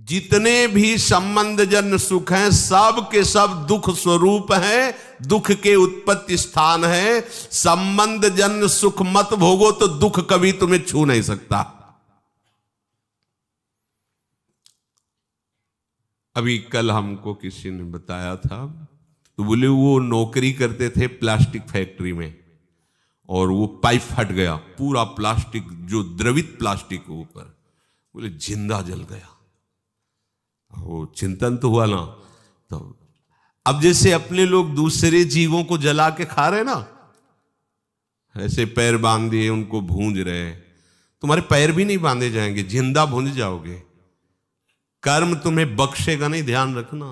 जितने भी संबंध जन्य सुख हैं सब के सब दुख स्वरूप हैं, दुख के उत्पत्ति स्थान है। संबंध जन्य सुख मत भोगो तो दुख कभी तुम्हें छू नहीं सकता। अभी कल हमको किसी ने बताया था, तो बोले वो नौकरी करते थे प्लास्टिक फैक्ट्री में, और वो पाइप फट गया, पूरा प्लास्टिक जो द्रवित प्लास्टिक ऊपर, बोले जिंदा जल गया। वो चिंतन तो हुआ ना। तो अब जैसे अपने लोग दूसरे जीवों को जला के खा रहे ना, ऐसे पैर बांध दिए उनको भूंज रहे, तुम्हारे पैर भी नहीं बांधे जाएंगे, जिंदा भूंज जाओगे। कर्म तुम्हें बख्शेगा नहीं, ध्यान रखना।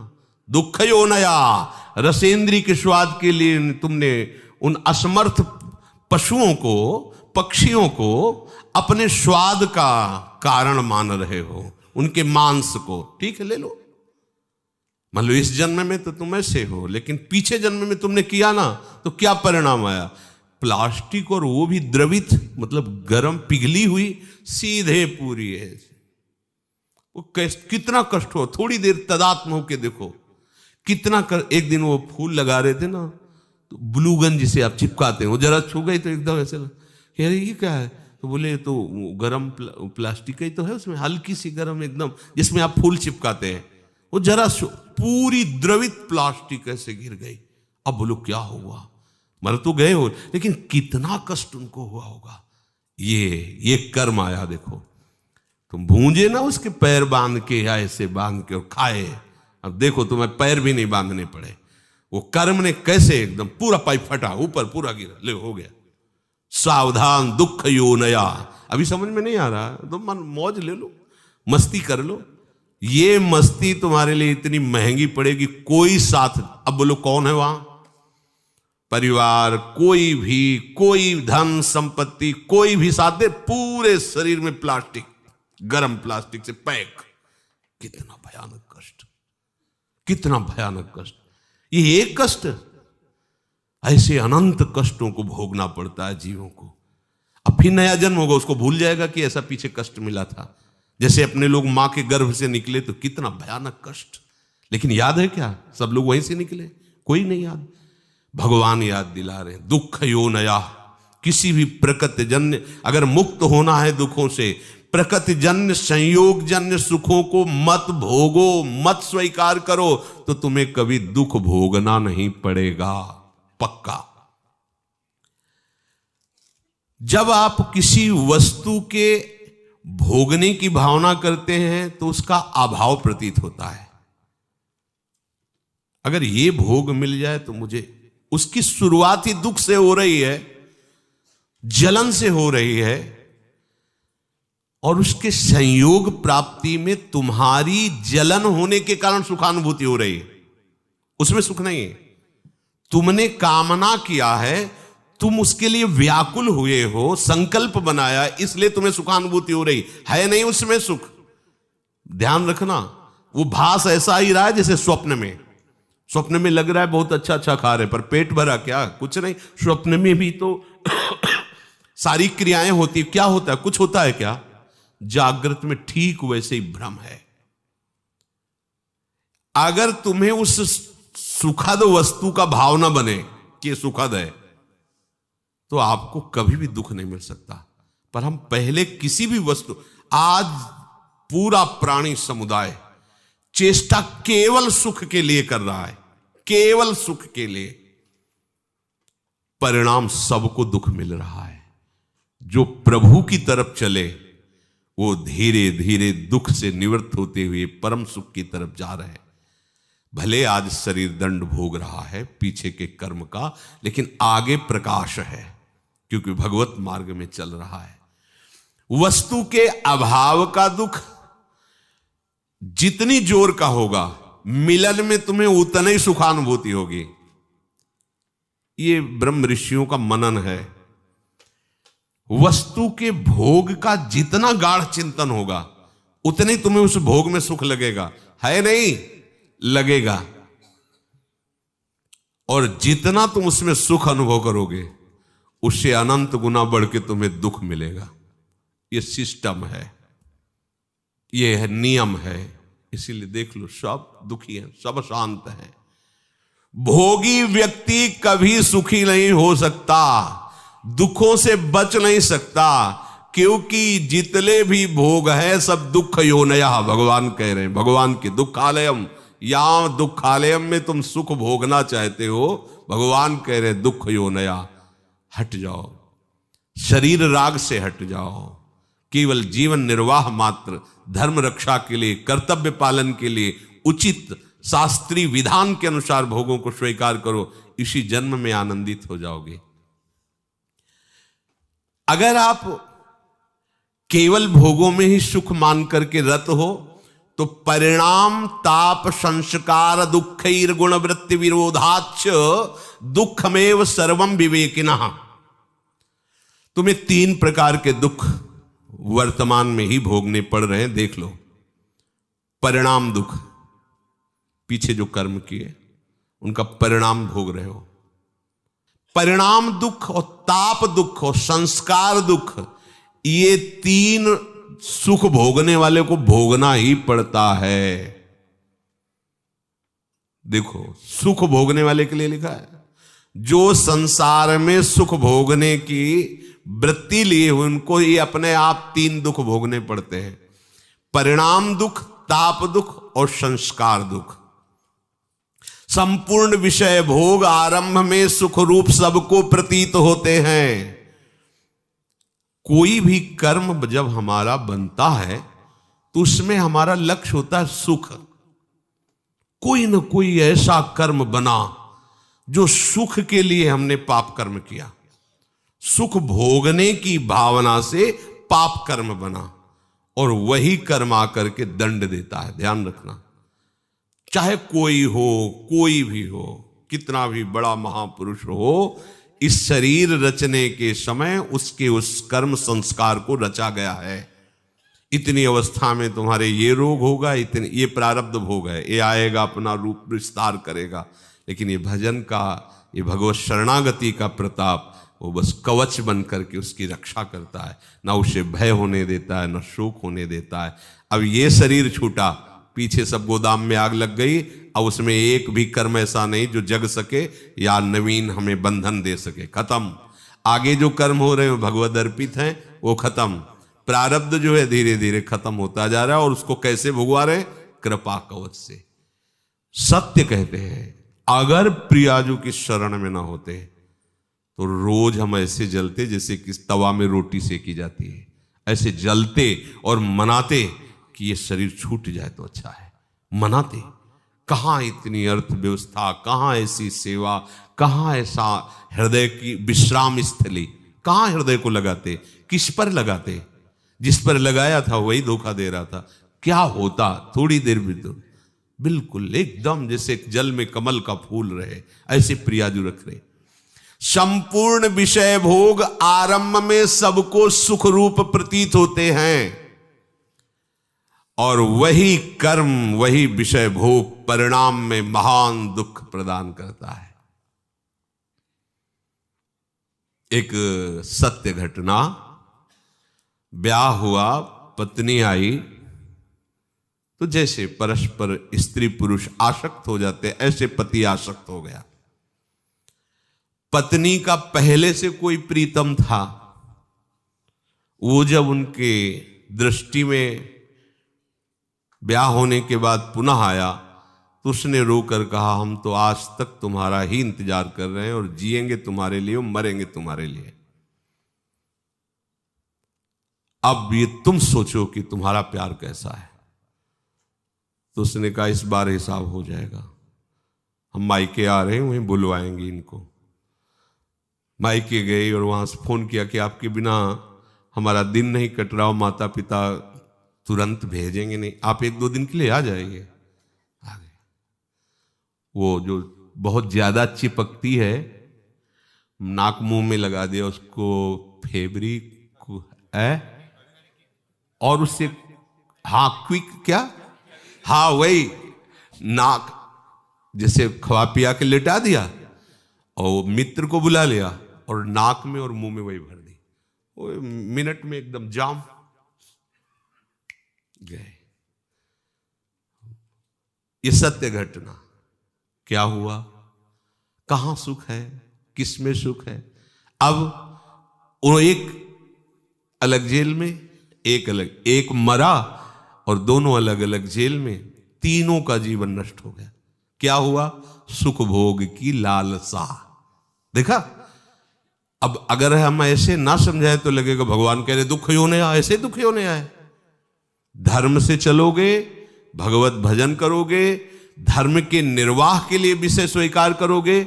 दुख यो नया, रसेंद्री के स्वाद के लिए तुमने उन असमर्थ पशुओं को, पक्षियों को अपने स्वाद का कारण मान रहे हो, उनके मांस को। ठीक है, ले लो, मान लो इस जन्म में तो तुम ऐसे हो, लेकिन पीछे जन्म में तुमने किया ना, तो क्या परिणाम आया? प्लास्टिक, और वो भी द्रवित, मतलब गर्म पिघली हुई, सीधे पूरी है। वो कितना कष्ट हो। थोड़ी देर तदात्म होके देखो कितना एक दिन वो फूल लगा रहे थे ना, तो ग्लूगन जिसे आप चिपकाते हैं, वो जरा छू गई तो एकदम ऐसे कह रही ये क्या है, तो बोले तो गरम प्लास्टिक ही तो है, उसमें हल्की सी गरम एकदम, जिसमें आप फूल चिपकाते हैं। वो जरा पूरी द्रवित प्लास्टिक ऐसे गिर गई। अब बोलो क्या हुआ? मर तो गए हो, लेकिन कितना कष्ट उनको हुआ होगा। ये कर्म आया। देखो तुम भूंजे ना उसके पैर बांध के, या ऐसे बांध के और खाए, अब देखो तुम्हें पैर भी नहीं बांधने पड़े। वो कर्म ने कैसे एकदम पूरा पाइप फटा, ऊपर पूरा गिरा, ले हो गया। सावधान दुख यो नया। अभी समझ में नहीं आ रहा तो मन मौज ले लो, मस्ती कर लो। ये मस्ती तुम्हारे लिए इतनी महंगी पड़ेगी, कोई साथ। अब बोलो कौन है वहां? परिवार, कोई भी, कोई धन संपत्ति, कोई भी साथ दे, पूरे शरीर में प्लास्टिक, गरम प्लास्टिक से पैक। कितना भयानक कष्ट, कितना भयानक कष्ट। ये एक कष्ट, ऐसे अनंत कष्टों को भोगना पड़ता है जीवों को। अब फिर नया जन्म होगा, उसको भूल जाएगा कि ऐसा पीछे कष्ट मिला था। जैसे अपने लोग मां के गर्भ से निकले तो कितना भयानक कष्ट, लेकिन याद है क्या? सब लोग वहीं से निकले, कोई नहीं याद। भगवान याद दिला रहे, दुख यो नया। किसी भी प्रकृति जन्य अगर मुक्त होना है दुखों से, प्रकृति जन्य संयोग जन्य सुखों को मत भोगो, मत स्वीकार करो, तो तुम्हें कभी दुख भोगना नहीं पड़ेगा, पक्का। जब आप किसी वस्तु के भोगने की भावना करते हैं तो उसका अभाव प्रतीत होता है। अगर ये भोग मिल जाए तो मुझे, उसकी शुरुआत ही दुख से हो रही है, जलन से हो रही है, और उसके संयोग प्राप्ति में तुम्हारी जलन होने के कारण सुखानुभूति हो रही है, उसमें सुख नहीं है। तुमने कामना किया है, तुम उसके लिए व्याकुल हुए हो, संकल्प बनाया, इसलिए तुम्हें सुखानुभूति हो रही है, नहीं उसमें सुख। ध्यान रखना, वो भास ऐसा ही रहा है जैसे स्वप्न में। स्वप्न में लग रहा है बहुत अच्छा अच्छा खा रहे, पर पेट भरा क्या? कुछ नहीं। स्वप्न में भी तो सारी क्रियाएं होती, क्या होता है? कुछ होता है क्या? जागृत में ठीक वैसे ही भ्रम है। अगर तुम्हें उस सुखद वस्तु का भावना बने कि सुखद है, तो आपको कभी भी दुख नहीं मिल सकता। पर हम पहले किसी भी वस्तु, आज पूरा प्राणी समुदाय चेष्टा केवल सुख के लिए कर रहा है, केवल सुख के लिए। परिणाम सबको दुख मिल रहा है। जो प्रभु की तरफ चले वो धीरे धीरे दुख से निवृत्त होते हुए परम सुख की तरफ जा रहे हैं। भले आज शरीर दंड भोग रहा है पीछे के कर्म का, लेकिन आगे प्रकाश है, क्योंकि भगवत मार्ग में चल रहा है। वस्तु के अभाव का दुख जितनी जोर का होगा, मिलन में तुम्हें उतनी ही सुखानुभूति होगी। ये ब्रह्म ऋषियों का मनन है। वस्तु के भोग का जितना गाढ़ चिंतन होगा, उतने तुम्हें उस भोग में सुख लगेगा, है नहीं? लगेगा। और जितना तुम उसमें सुख अनुभव करोगे, उससे अनंत गुना बढ़ के तुम्हें दुख मिलेगा। ये सिस्टम है, ये है नियम है, इसीलिए देख लो सब दुखी हैं, सब शांत हैं। भोगी व्यक्ति कभी सुखी नहीं हो सकता, दुखों से बच नहीं सकता, क्योंकि जितने भी भोग है सब दुख योनया, भगवान कह रहे हैं। भगवान के दुखालयम, यहां दुखालयम में तुम सुख भोगना चाहते हो, भगवान कह रहे हैं दुख योनया, हट जाओ, शरीर राग से हट जाओ, केवल जीवन निर्वाह मात्र, धर्म रक्षा के लिए, कर्तव्य पालन के लिए उचित शास्त्रीय विधान के अनुसार भोगों को स्वीकार करो, इसी जन्म में आनंदित हो जाओगे। अगर आप केवल भोगों में ही सुख मान करके रत हो तो परिणाम ताप संस्कार दुखैर गुण वृत्ति विरोधाच दुखमेव सर्वम विवेकिनः। तुम्हें 3 प्रकार के दुख वर्तमान में ही भोगने पड़ रहे हैं, देख लो। परिणाम दुख, पीछे जो कर्म किए उनका परिणाम भोग रहे हो। परिणाम दुख और ताप दुख और संस्कार दुख, ये 3 सुख भोगने वाले को भोगना ही पड़ता है। देखो, सुख भोगने वाले के लिए लिखा है, जो संसार में सुख भोगने की वृत्ति लिए हुए उनको ये अपने आप 3 दुख भोगने पड़ते हैं। परिणाम दुख, ताप दुख और संस्कार दुख। संपूर्ण विषय भोग आरंभ में सुख रूप सबको प्रतीत होते हैं। कोई भी कर्म जब हमारा बनता है तो उसमें हमारा लक्ष्य होता है सुख। कोई ना कोई ऐसा कर्म बना जो सुख के लिए हमने पाप कर्म किया, सुख भोगने की भावना से पाप कर्म बना, और वही कर्म आकर के दंड देता है। ध्यान रखना, चाहे कोई हो, कोई भी हो, कितना भी बड़ा महापुरुष हो, इस शरीर रचने के समय उसके उस कर्म संस्कार को रचा गया है। इतनी अवस्था में तुम्हारे ये रोग होगा, इतने ये प्रारब्ध भोग है, ये आएगा, अपना रूप विस्तार करेगा। लेकिन ये भजन का, ये भगवत शरणागति का प्रताप, वो बस कवच बन करके उसकी रक्षा करता है, ना उसे भय होने देता है, ना शोक होने देता है। अब ये शरीर छूटा, पीछे सब गोदाम में आग लग गई, अब उसमें एक भी कर्म ऐसा नहीं जो जग सके या नवीन हमें बंधन दे सके। खत्म। आगे जो कर्म हो रहे हैं भगवद अर्पित हैं, वो खत्म। प्रारब्ध जो है धीरे धीरे खत्म होता जा रहा है, और उसको कैसे भुगवा रहे? कृपा कवच से। सत्य कहते हैं, अगर प्रियाजू की शरण में ना होते तो रोज हम ऐसे जलते जैसे कि तवा में रोटी सेकी जाती है, ऐसे जलते और मनाते कि ये शरीर छूट जाए तो अच्छा है। मनाते, कहाँ इतनी अर्थव्यवस्था, कहाँ ऐसी सेवा, कहाँ ऐसा हृदय की विश्राम स्थली, कहाँ हृदय को लगाते, किस पर लगाते? जिस पर लगाया था वही धोखा दे रहा था। क्या होता थोड़ी देर भी तो बिल्कुल एकदम जैसे जल में कमल का फूल रहे, ऐसे प्रियाजू रख रहे। संपूर्ण विषय भोग आरंभ में सबको सुख रूप प्रतीत होते हैं, और वही कर्म, वही विषय भोग परिणाम में महान दुख प्रदान करता है। एक सत्य घटना, ब्याह हुआ, पत्नी आई, तो जैसे परस्पर स्त्री पुरुष आसक्त हो जाते, ऐसे पति आसक्त हो गया। पत्नी का पहले से कोई प्रीतम था, वो जब उनके दृष्टि में ब्याह होने के बाद पुनः आया तो उसने रोकर कहा, हम तो आज तक तुम्हारा ही इंतजार कर रहे हैं और जिएंगे तुम्हारे लिए और मरेंगे तुम्हारे लिए। अब ये तुम सोचो कि तुम्हारा प्यार कैसा है। तो उसने कहा, इस बार हिसाब हो जाएगा, हम मायके आ रहे हैं, वहीं बुलवाएंगे इनको। मायके गए और वहां से फोन किया कि आपके बिना हमारा दिन नहीं कट रहा, माता पिता तुरंत भेजेंगे नहीं, आप 1-2 दिन के लिए आ जाइए। आ गए। वो जो बहुत ज्यादा चिपकती है, नाक मुंह में लगा दिया उसको, फेब्रिक है, और उससे हाँ क्विक क्या, हाँ वही नाक जैसे खवा पिया के लेटा दिया, और मित्र को बुला लिया और नाक में और मुंह में वही भर दी। वो मिनट में एकदम जाम गए। ये सत्य घटना। क्या हुआ, कहां सुख है, किसमें सुख है। अब वो एक अलग जेल में, एक अलग, एक मरा और दोनों अलग अलग जेल में, तीनों का जीवन नष्ट हो गया। क्या हुआ, सुख भोग की लालसा। देखा, अब अगर हम ऐसे ना समझाए तो लगेगा भगवान कह रहे दुख होने आए, ऐसे दुख होने आए। धर्म से चलोगे, भगवत भजन करोगे, धर्म के निर्वाह के लिए विषय स्वीकार करोगे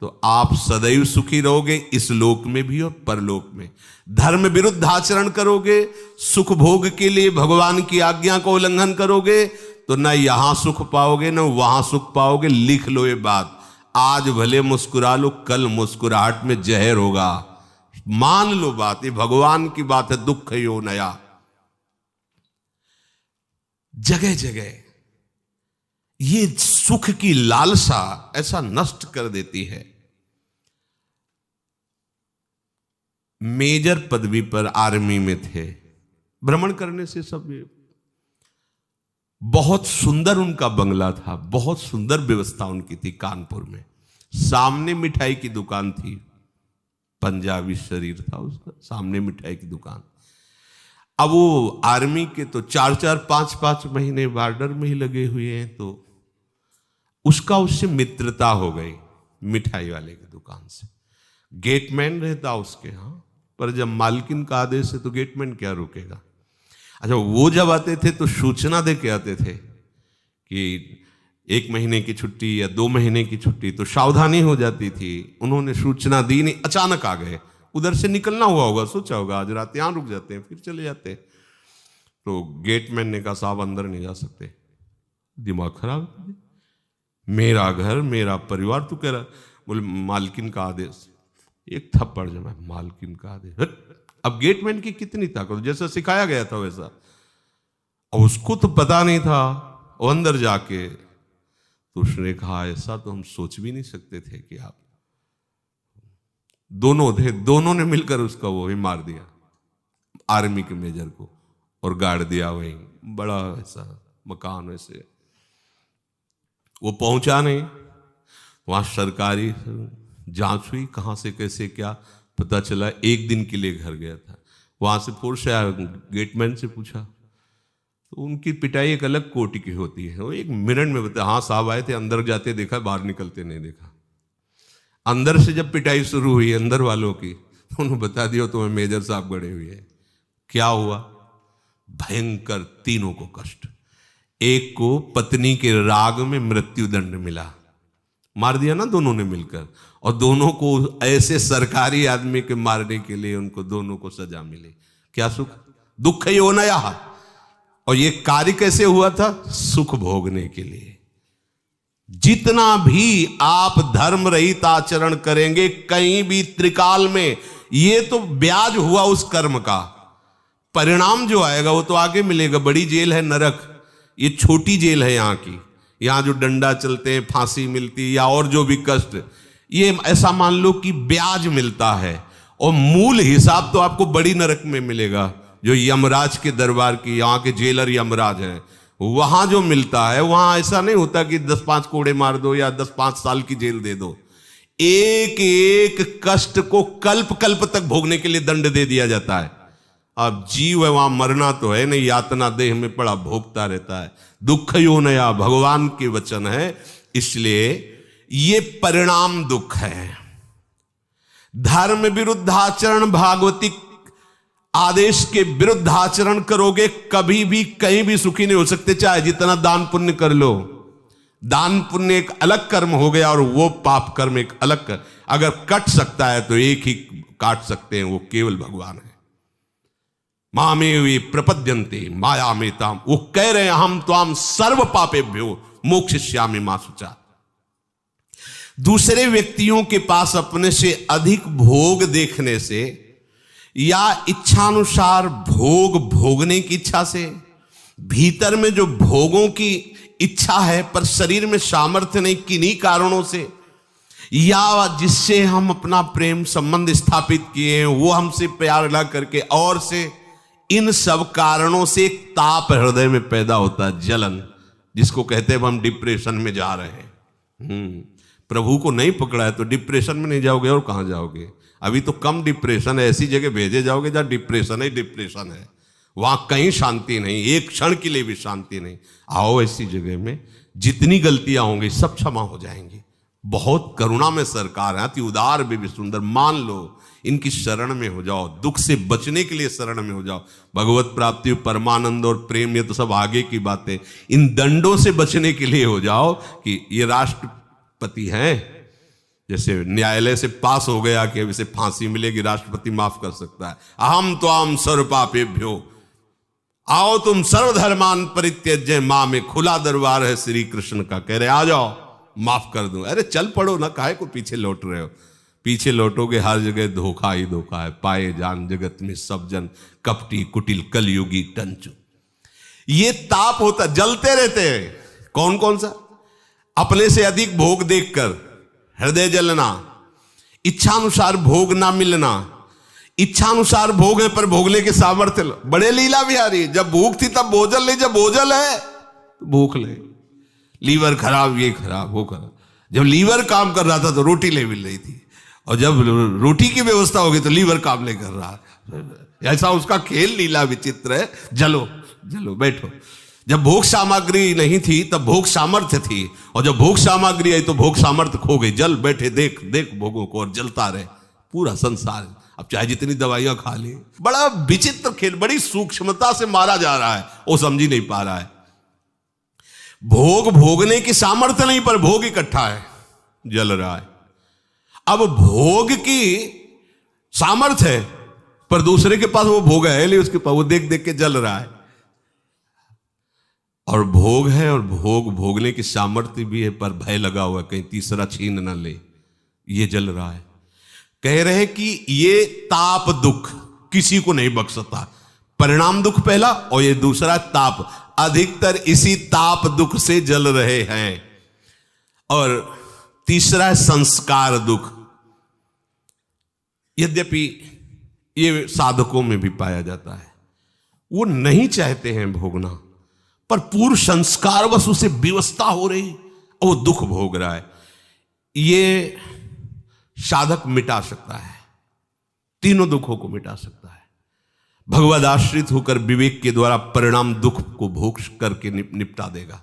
तो आप सदैव सुखी रहोगे, इस लोक में भी और परलोक में। धर्म विरुद्ध आचरण करोगे, सुख भोग के लिए भगवान की आज्ञा का उल्लंघन करोगे तो न यहां सुख पाओगे न वहां सुख पाओगे। लिख लो ये बात, आज भले मुस्कुरा लो, कल मुस्कुराहट में जहर होगा। मान लो बात, ये भगवान की बात है। दुख यो नया, जगह जगह ये सुख की लालसा ऐसा नष्ट कर देती है। मेजर पदवी पर आर्मी में थे, भ्रमण करने से सब, बहुत सुंदर उनका बंगला था, बहुत सुंदर व्यवस्था उनकी थी। कानपुर में सामने मिठाई की दुकान थी, पंजाबी शरीर था उसका, सामने मिठाई की दुकान। अब वो आर्मी के तो 4-4, 5-5 महीने बॉर्डर में ही लगे हुए हैं, तो उसका उससे मित्रता हो गई मिठाई वाले की दुकान से। गेटमैन रहता उसके यहां, पर जब मालकिन का आदेश है तो गेटमैन क्या रोकेगा। अच्छा, वो जब आते थे तो सूचना दे के आते थे कि 1 महीने की छुट्टी या 2 महीने की छुट्टी, तो सावधानी हो जाती थी। उन्होंने सूचना दी नहीं, अचानक आ गए, उधर से निकलना हुआ होगा, सोचा होगा आज रात यहां रुक जाते हैं फिर चले जाते। तो गेटमैन ने कहा साहब अंदर नहीं जा सकते। दिमाग खराब, मेरा घर मेरा परिवार, तू कह रहा, बोले मालकिन का आदेश। एक थप्पड़ जमा, मालकिन का आदेश। अब गेटमैन की कितनी ताकत, जैसा सिखाया गया था वैसा, और उसको तो पता नहीं था। वो अंदर जाके तो उसने कहा ऐसा तो हम सोच भी नहीं सकते थे कि आप दोनों थे, दोनों ने मिलकर उसका वो ही मार दिया, आर्मी के मेजर को, और गाड़ दिया वहीं। बड़ा ऐसा मकान, वैसे वो पहुंचा नहीं, वहां सरकारी जांच हुई, कहां से कैसे क्या पता चला। 1 दिन के लिए घर गया था, वहां से फोर्स आया, गेटमैन से पूछा तो उनकी पिटाई एक अलग कोटि की होती है। वो 1 मिनट में बताया, हाँ साहब आए थे, अंदर जाते देखा, बाहर निकलते नहीं देखा। अंदर से जब पिटाई शुरू हुई अंदर वालों की, तो उन्होंने बता दिया तुम्हें मेजर साहब गड़े हुए हैं। क्या हुआ, भयंकर, तीनों को कष्ट। एक को पत्नी के राग में मृत्यु दंड मिला, मार दिया ना दोनों ने मिलकर, और दोनों को ऐसे सरकारी आदमी के मारने के लिए उनको दोनों को सजा मिली। क्या सुख, दुख यो नया। और ये कार्य कैसे हुआ था, सुख भोगने के लिए। जितना भी आप धर्म रहित आचरण करेंगे कहीं भी त्रिकाल में, ये तो ब्याज हुआ उस कर्म का। परिणाम जो आएगा वो तो आगे मिलेगा। बड़ी जेल है नरक, ये छोटी जेल है यहाँ की। यहाँ जो डंडा चलते हैं, फांसी मिलती या और जो भी कष्ट, ये ऐसा मान लो कि ब्याज मिलता है, और मूल हिसाब तो आपको बड़ी नरक में मिलेगा, जो यमराज के दरबार की, यहाँ के जेलर यमराज है, वहां जो मिलता है। वहां ऐसा नहीं होता कि 10-5 कोड़े मार दो या 10-5 साल की जेल दे दो। एक एक कष्ट को कल्प कल्प तक भोगने के लिए दंड दे दिया जाता है। अब जीव है, वहां मरना तो है नहीं, यातना देह में पड़ा भोगता रहता है। दुख यो नया भगवान के वचन है, इसलिए ये परिणाम दुख है। धर्म विरुद्ध आचरण, भागवती आदेश के विरुद्ध आचरण करोगे, कभी भी कहीं भी सुखी नहीं हो सकते, चाहे जितना दान पुण्य कर लो। दान पुण्य एक अलग कर्म हो गया और वो पाप कर्म एक अलग कर। अगर कट सकता है तो एक ही काट सकते हैं, वो केवल भगवान है। मामे वे प्रपद्यन्ते माया में ताम, वो कह रहे हैं हम त्वाम सर्व पापेभ्यो मोक्षयिष्यामि मा शुचा। दूसरे व्यक्तियों के पास अपने से अधिक भोग देखने से या इच्छानुसार भोग भोगने की इच्छा से, भीतर में जो भोगों की इच्छा है पर शरीर में सामर्थ्य नहीं, किन्हीं कारणों से, या जिससे हम अपना प्रेम संबंध स्थापित किए हैं वो हमसे प्यार ना करके और से, इन सब कारणों से एक ताप हृदय में पैदा होता है, जलन। जिसको कहते हैं हम डिप्रेशन में जा रहे हैं। प्रभु को नहीं पकड़ा है तो डिप्रेशन में नहीं जाओगे और कहाँ जाओगे? अभी तो कम डिप्रेशन है, ऐसी जगह भेजे जाओगे जहाँ डिप्रेशन है, वहां कहीं शांति नहीं, एक क्षण के लिए भी शांति नहीं। आओ ऐसी जगह में जितनी गलतियां होंगी सब क्षमा हो जाएंगी। बहुत करुणा में सरकार है, अति उदार भी सुंदर। मान लो, इनकी शरण में हो जाओ, दुख से बचने के लिए शरण में हो जाओ। भगवत प्राप्ति, परमानंद और प्रेम, ये तो सब आगे की बातें। इन दंडों से बचने के लिए हो जाओ कि ये राष्ट्रपति हैं, जैसे न्यायालय से पास हो गया कि अब इसे फांसी मिलेगी, राष्ट्रपति माफ कर सकता है। अहम त्वाम सर्व पापेभ्यो, आओ तुम सर्वधर्मान परित्यज्य मां में खुला दरबार है श्री कृष्ण का। कह रहे आ जाओ, माफ कर दूं। अरे चल पड़ो ना, काहे को पीछे लौट रहे हो? पीछे लौटोगे हर जगह धोखा ही धोखा है। पाए जान जगत में सब जन कपटी कुटिल कलयुगी टंचु। ये ताप होता, जलते रहते हैं। कौन कौन सा? अपने से अधिक भोग देखकर हृदय जलना, इच्छानुसार भोग ना मिलना। इच्छानुसार भोग है पर भोगने के सामर्थ्य, बड़े लीला बिहारी। जब भूख थी तब भोजन ले, जब भोजन है तो भूख ले। लीवर खराब, ये खराब, वो खराब। जब लीवर काम कर रहा था तो रोटी ले मिल रही थी, और जब रोटी की व्यवस्था होगी तो लीवर काम नहीं कर रहा। ऐसा उसका खेल लीला विचित्र है। जलो जलो बैठो। जब भोग सामग्री नहीं थी तब भोग सामर्थ्य थी, और जब भोग सामग्री आई तो भोग सामर्थ्य खो गई। जल बैठे देख देख भोगों को और जलता रहे पूरा संसार। अब चाहे जितनी दवाइयां खा ले, बड़ा विचित्र खेल, बड़ी सूक्ष्मता से मारा जा रहा है, वो समझ ही नहीं पा रहा है। भोग भोगने की सामर्थ्य नहीं, पर भोग इकट्ठा है, जल रहा है। अब भोग की सामर्थ्य है पर दूसरे के पास वो भोग है नहीं, उसके पास वो देख देख के जल रहा है। और भोग है और भोग भोगने की सामर्थ्य भी है, पर भय लगा हुआ है कहीं तीसरा छीन ना ले, ये जल रहा है। कह रहे कि ये ताप दुख किसी को नहीं बख्शता। परिणाम दुख पहला, और ये दूसरा ताप। अधिकतर इसी ताप दुख से जल रहे हैं। और तीसरा है संस्कार दुख। यद्यपि ये साधकों में भी पाया जाता है, वो नहीं चाहते हैं भोगना, पर पूर्व संस्कार बस उसे विवस्था हो रही और वो दुख भोग रहा है। ये साधक मिटा सकता है, तीनों दुखों को मिटा सकता है। भगवद आश्रित होकर विवेक के द्वारा परिणाम दुख को भोग करके निपटा देगा।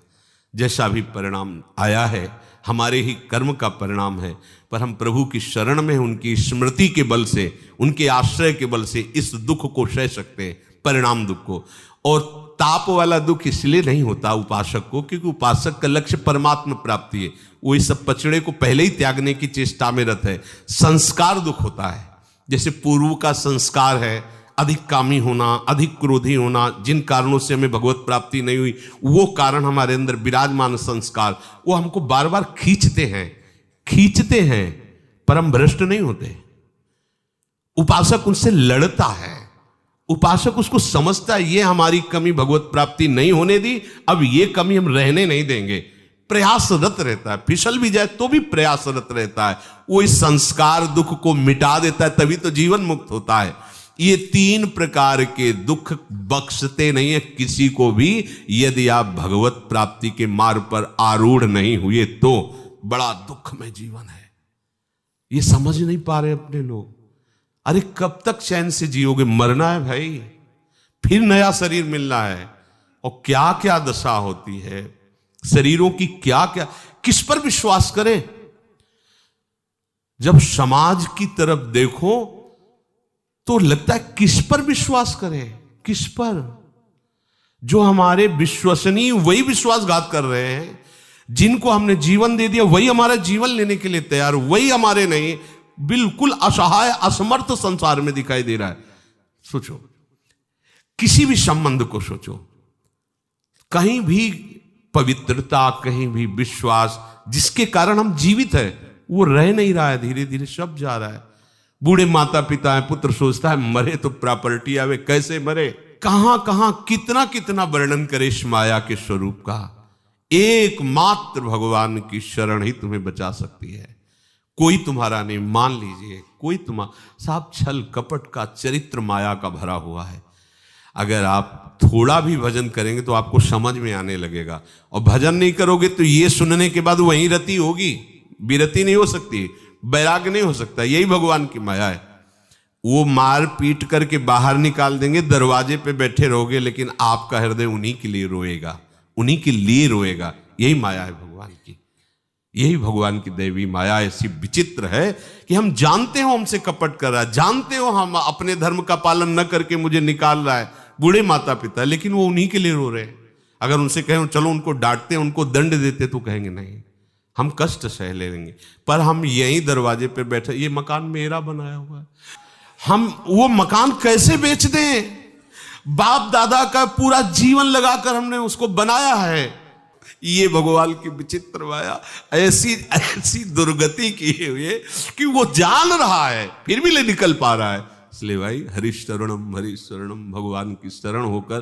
जैसा भी परिणाम आया है हमारे ही कर्म का परिणाम है, पर हम प्रभु की शरण में उनकी स्मृति के बल से, उनके आश्रय के बल से इस दुख को सह सकते हैं, परिणाम दुख को। और ताप वाला दुख इसलिए नहीं होता उपासक को, क्योंकि उपासक का लक्ष्य परमात्मा प्राप्ति है। वो इस सब पचड़े को पहले ही त्यागने की चेष्टा में रत है। संस्कार दुख होता है, जैसे पूर्व का संस्कार है अधिक कामी होना, अधिक क्रोधी होना, जिन कारणों से हमें भगवत प्राप्ति नहीं हुई, वो कारण हमारे अंदर विराजमान संस्कार, वो हमको बार बार खींचते हैं, पर हम भ्रष्ट नहीं होते। उपासक उनसे लड़ता है, उपासक उसको समझता है ये हमारी कमी भगवत प्राप्ति नहीं होने दी, अब ये कमी हम रहने नहीं देंगे। प्रयासरत रहता है, फिसल भी जाए तो भी प्रयासरत रहता है। वो इस संस्कार दुख को मिटा देता है, तभी तो जीवन मुक्त होता है। ये तीन प्रकार के दुख बख्शते नहीं है किसी को भी, यदि आप भगवत प्राप्ति के मार्ग पर आरूढ़ नहीं हुए तो। बड़ा दुख में जीवन है, ये समझ नहीं पा रहे अपने लोग। अरे कब तक चैन से जियोगे? मरना है भाई, फिर नया शरीर मिलना है। और क्या क्या दशा होती है शरीरों की, क्या क्या, किस पर विश्वास करें? जब समाज की तरफ देखो तो लगता है किस पर विश्वास करें, किस पर? जो हमारे विश्वसनीय वही विश्वासघात कर रहे हैं, जिनको हमने जीवन दे दिया वही हमारा जीवन लेने के लिए तैयार, वही हमारे नहीं, बिल्कुल असहाय असमर्थ संसार में दिखाई दे रहा है। सोचो, किसी भी संबंध को सोचो, कहीं भी पवित्रता, कहीं भी विश्वास जिसके कारण हम जीवित है, वो रह नहीं रहा है, धीरे धीरे सब जा रहा है। बूढ़े माता पिता है, पुत्र सोचता है मरे तो प्रॉपर्टी आवे, कैसे मरे, कहां कहां कितना कितना वर्णन करे इस माया के स्वरूप का। एकमात्र भगवान की शरण ही तुम्हें बचा सकती है। कोई तुम्हारा नहीं, मान लीजिए कोई तुम्हारा, साहब छल कपट का चरित्र माया का भरा हुआ है। अगर आप थोड़ा भी भजन करेंगे तो आपको समझ में आने लगेगा, और भजन नहीं करोगे तो ये सुनने के बाद वहीं रति होगी, विरति नहीं हो सकती, वैराग्य नहीं हो सकता। यही भगवान की माया है। वो मार पीट करके बाहर निकाल देंगे, दरवाजे पे बैठे रहोगे, लेकिन आपका हृदय उन्हीं के लिए रोएगा, उन्हीं के लिए रोएगा। यही माया है भगवान की, यही भगवान की दैवी माया ऐसी विचित्र है कि हम जानते हो हमसे कपट कर रहा है, जानते हो हम अपने धर्म का पालन न करके मुझे निकाल रहा है, बूढ़े माता पिता, लेकिन वो उन्हीं के लिए रो रहे हैं। अगर उनसे कहें चलो उनको डांटते, उनको दंड देते, तो कहेंगे नहीं, हम कष्ट सह लेंगे, पर हम यहीं दरवाजे पे बैठे, ये मकान मेरा बनाया हुआ है, हम वो मकान कैसे बेच दें? बाप दादा का पूरा जीवन लगाकर हमने उसको बनाया है। ये भगवान की विचित्र माया ऐसी ऐसी दुर्गति की हुई कि वो जान रहा है फिर भी ले निकल पा रहा है। इसलिए भाई हरिशरणम भगवान की शरण होकर